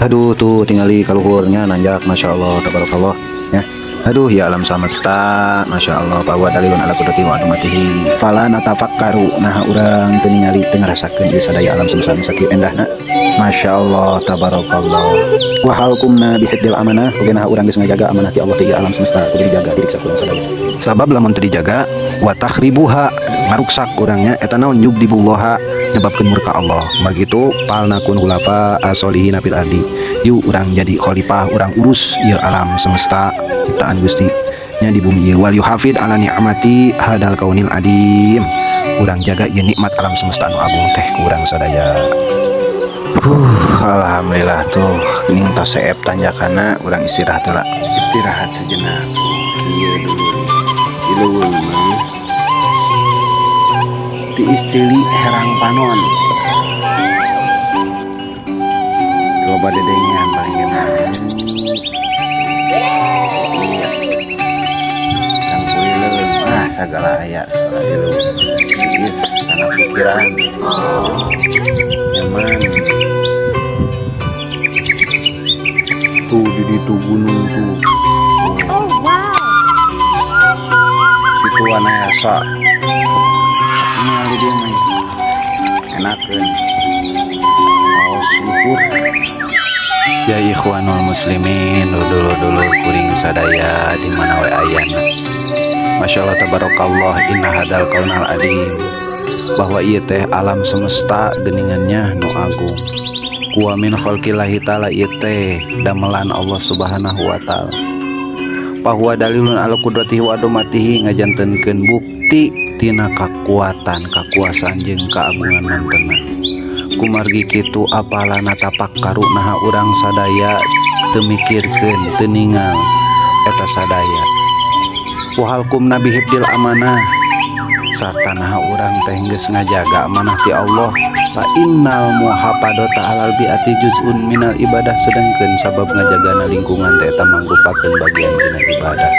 Aduh tuh tinggali kaluhurnya nanjak, masya Allah, tabarakallah ya. Aduh ya alam semesta, masya Allah, bahwa dalilun ala kudrati wa adumatihi fala natafakkaru. Nah urang teu ningali teu ngarasakeun ieu sadaya alam semesta nu sakieu endahna, masya Allah, tabarakallah. Wa halkumna bihibdil amanah, oge nah urang geus ngajaga amanah ti Allah ti alam semesta kudu dijaga diri sakuring sadaya. Sabab lamun teu dijaga wa takhribuha, ngaruksak urangnya eta naon yugdibullaha, nyebabkeun murka Allah. Mari kitu palnakun hulafa asolihina fil ardi, yuk urang jadi khalifah, urang urus ieu alam semesta ciptaan Gusti nya di bumi ieu. Wal yuhafid ala ni'mati hadal kaunil adim, urang jaga ieu nikmat alam semesta anu agung teh ku urang sadaya. Alhamdulillah tuh geuning tos seep tanjakana, urang istirahat heula. Istirahat sejenak. Ieu dulu. Iluweung mah ti istili herang panon. Coba dedengan paling gimana. Kang kuileun sagala aya sagala dilu. Geus kana pikiran. Nyaman. Tuh di ditu gunung tuh. Oh wow. Itu anasa. Ini ada dia main. Enakeun. Aos luhur. Ya ikhwanul muslimin, dulu kuring sadaya di mana we ayana. Masya Allah tabarakallah, inna hadal kaunal adim, bahwa ieu teh alam semesta geuningannya nu agung. Kuwa min khalqillahi ta'ala ieu teh damelan Allah Subhanahu wa taala. Bahwa dalilun ala kudratihi wa adumatihi, ngajantenkeun bukti tina kakuatan, kakuasaan jeung kaagungan mantenna. Kumargi kitu apalana tapakkaru naha urang sadaya teu mikirkeun teu ningal eta sadaya. Wahalkum nabi hibdil amanah, sarta naha urang teh geus ngajaga amanah ti Allah. Fa innal muhafadata alal biati juz'un minal ibadah, sedengkeun sabab ngajagana lingkungan teh eta mangrupakeun bagian dina ibadah.